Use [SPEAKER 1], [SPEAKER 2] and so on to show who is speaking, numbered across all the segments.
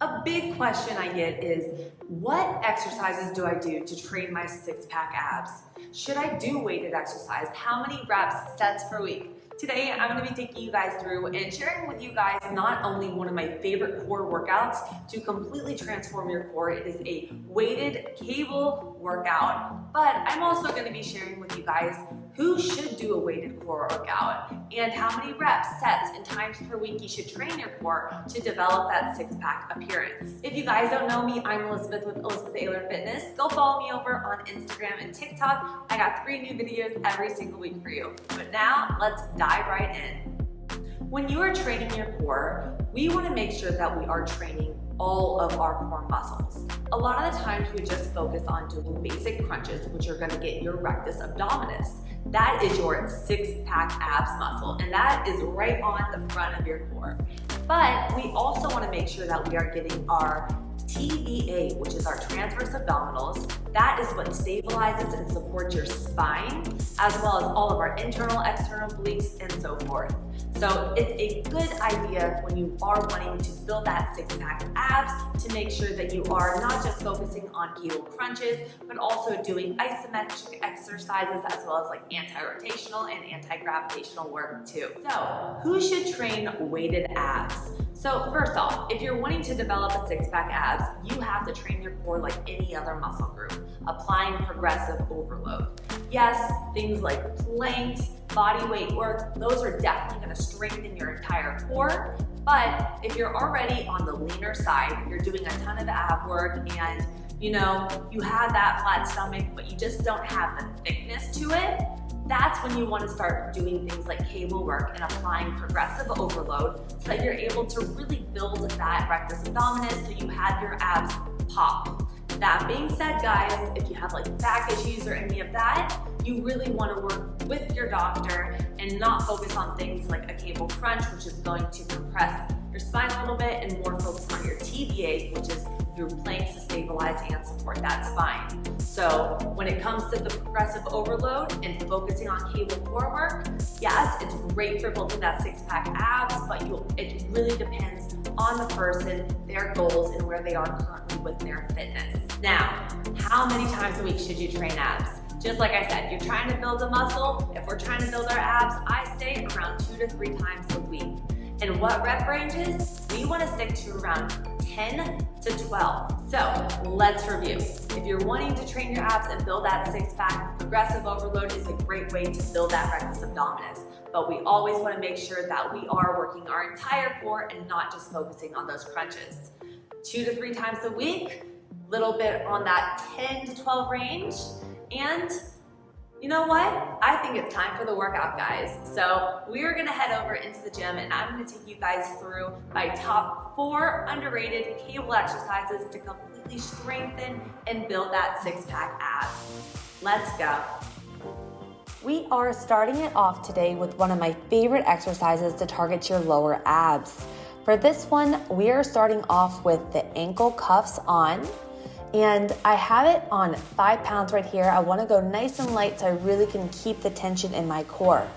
[SPEAKER 1] A big question I get is, what exercises do I do to train my six-pack abs? Should I do weighted exercise? How many reps, sets per week? Today, I'm going to be taking you guys through and sharing with you guys not only one of my favorite core workouts to completely transform your core. It is a weighted cable workout, but I'm also going to be sharing with you guys who should do a weighted core workout and how many reps, sets, and times per week you should train your core to develop that six-pack appearance. If you guys don't know me, I'm Elizabeth with ElizabethAylorFitness. Go follow me over on Instagram and TikTok. I got 3 new videos every single week for you. But now, let's dive right in. When you are training your core, we want to make sure that we are training all of our core muscles. A lot of the times we just focus on doing basic crunches, which are going to get your rectus abdominis. That is your six-pack abs muscle, and that is right on the front of your core. But we also want to make sure that we are getting our TVA, which is our transverse abdominals. That is what stabilizes and supports your spine, as well as all of our internal, external obliques, and so forth. So it's a good idea when you are wanting to build that six-pack abs to make sure that you are not just focusing on cable crunches, but also doing isometric exercises as well as like anti-rotational and anti-gravitational work too. So who should train weighted abs? So first off, if you're wanting to develop a six-pack abs, you have to train your core like any other muscle group, applying progressive overload. Yes, things like planks, body weight work, those are definitely going to strengthen your entire core. But if you're already on the leaner side, you're doing a ton of ab work and you have that flat stomach, but you just don't have the thickness to it, that's when you want to start doing things like cable work and applying progressive overload so that you're able to really build that rectus abdominis so you have your abs pop. That being said, guys, if you have like back issues or any of that, you really want to work with your doctor and not focus on things like a cable crunch, which is going to compress your spine a little bit, and more focus on your TVA, which is through planks to stabilize and support that spine. So when it comes to the progressive overload and focusing on cable core work, yes, it's great for building that six-pack abs, but it really depends on the person, their goals, and where they are currently with their fitness. Now, how many times a week should you train abs? Just like I said, you're trying to build a muscle. If we're trying to build our abs, I say around 2 to 3 times a week. And what rep ranges? We want to stick to around 10 to 12. So let's review. If you're wanting to train your abs and build that six-pack, progressive overload is a great way to build that rectus abdominis. But we always want to make sure that we are working our entire core and not just focusing on those crunches. 2 to 3 times a week, little bit on that 10 to 12 range. And you know what? I think it's time for the workout, guys. So we're gonna head over into the gym and I'm gonna take you guys through my top 4 underrated cable exercises to completely strengthen and build that six-pack abs. Let's go.
[SPEAKER 2] We are starting it off today with one of my favorite exercises to target your lower abs. For this one, we are starting off with the ankle cuffs on. And I have it on 5 pounds right here. I want to go nice and light so I really can keep the tension in my core.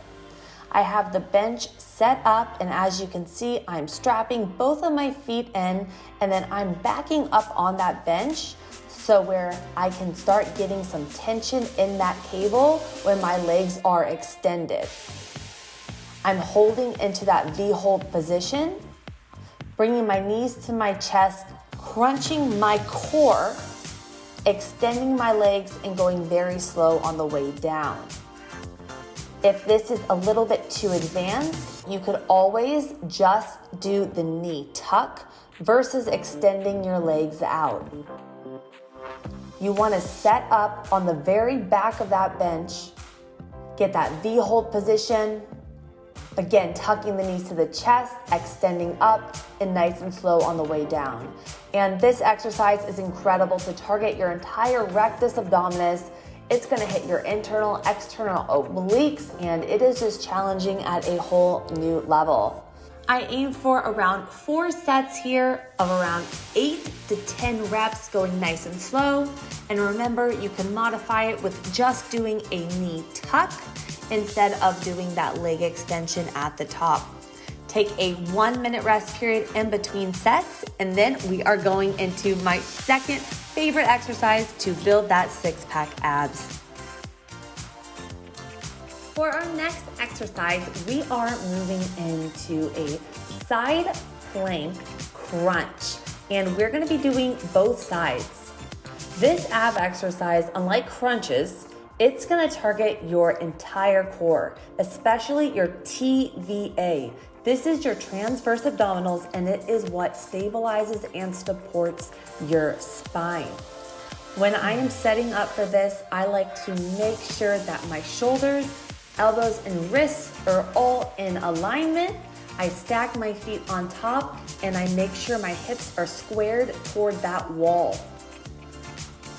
[SPEAKER 2] I have the bench set up, and as you can see, I'm strapping both of my feet in, and then I'm backing up on that bench so where I can start getting some tension in that cable when my legs are extended. I'm holding into that V-hold position, bringing my knees to my chest, crunching my core, extending my legs, and going very slow on the way down. If this is a little bit too advanced, you could always just do the knee tuck versus extending your legs out. You want to set up on the very back of that bench, get that V-hold position, again, tucking the knees to the chest, extending up, and nice and slow on the way down. And this exercise is incredible to target your entire rectus abdominis. It's gonna hit your internal, external obliques, and it is just challenging at a whole new level. I aim for around 4 sets here of around 8 to 10 reps, going nice and slow. And remember, you can modify it with just doing a knee tuck instead of doing that leg extension at the top. Take a 1-minute rest period in between sets, and then we are going into my second favorite exercise to build that six-pack abs. For our next exercise, we are moving into a side plank crunch, and we're gonna be doing both sides. This ab exercise, unlike crunches, it's gonna target your entire core, especially your TVA. This is your transverse abdominals, and it is what stabilizes and supports your spine. When I am setting up for this, I like to make sure that my shoulders, elbows, and wrists are all in alignment. I stack my feet on top, and I make sure my hips are squared toward that wall.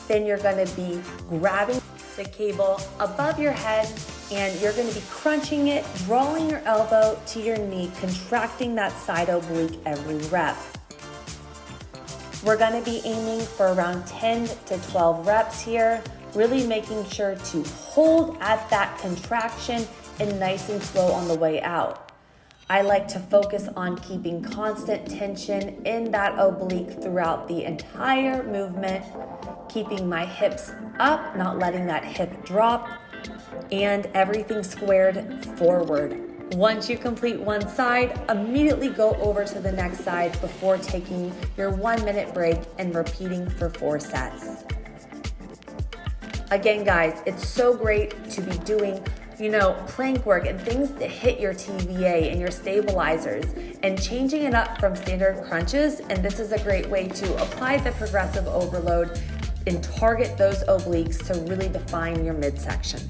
[SPEAKER 2] Then you're gonna be grabbing the cable above your head, and you're gonna be crunching it, drawing your elbow to your knee, contracting that side oblique every rep. We're gonna be aiming for around 10 to 12 reps here, really making sure to hold at that contraction and nice and slow on the way out. I like to focus on keeping constant tension in that oblique throughout the entire movement, keeping my hips up, not letting that hip drop, and everything squared forward. Once you complete one side, immediately go over to the next side before taking your 1-minute break and repeating for 4 sets. Again, guys, it's so great to be doing, plank work and things that hit your TVA and your stabilizers and changing it up from standard crunches. And this is a great way to apply the progressive overload and target those obliques to really define your midsection.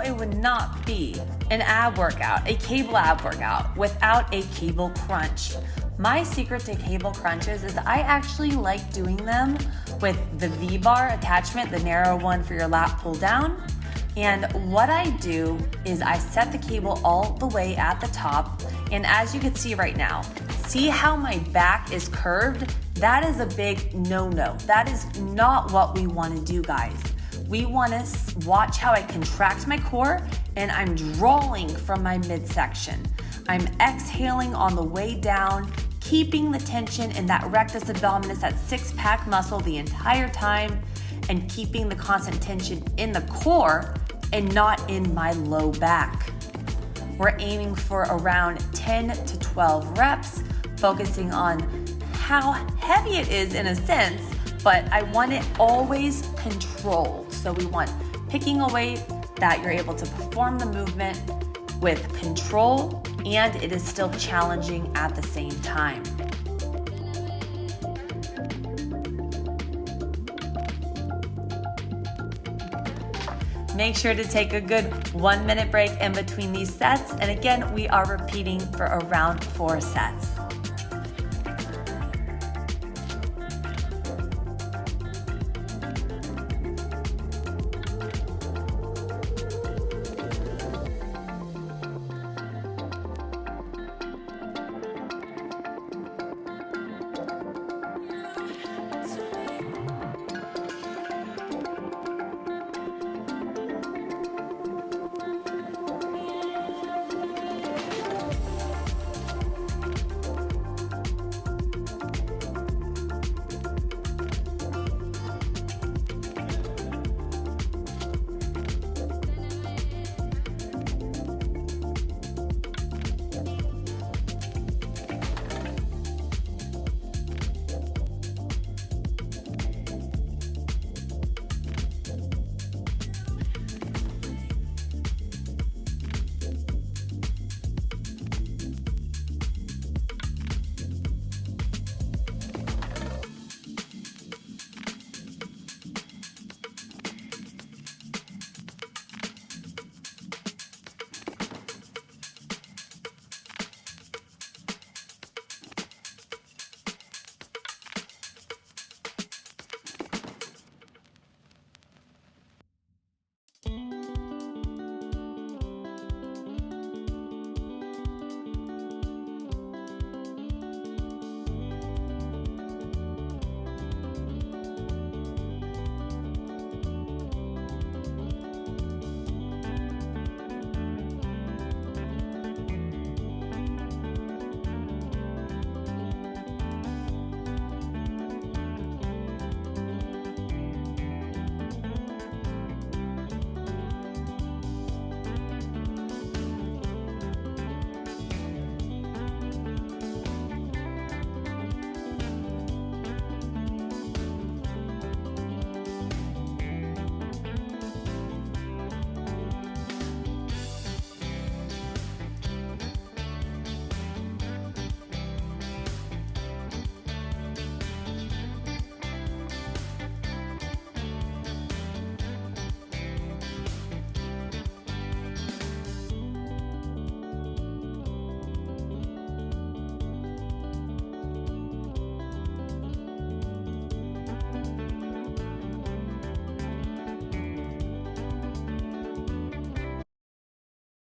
[SPEAKER 2] It would not be an ab workout, a cable ab workout, without a cable crunch. My secret to cable crunches is I actually like doing them with the V-bar attachment, the narrow one for your lat pull down. And what I do is I set the cable all the way at the top. And as you can see right now, see how my back is curved? That is a big no-no. That is not what we want to do, guys. We want to watch how I contract my core, and I'm drawing from my midsection. I'm exhaling on the way down, keeping the tension in that rectus abdominis, that six-pack muscle the entire time, and keeping the constant tension in the core and not in my low back. We're aiming for around 10 to 12 reps, focusing on how heavy it is in a sense, but I want it always controlled. So we want picking a way that you're able to perform the movement with control, and it is still challenging at the same time. Make sure to take a good 1-minute break in between these sets. And again, we are repeating for around 4 sets.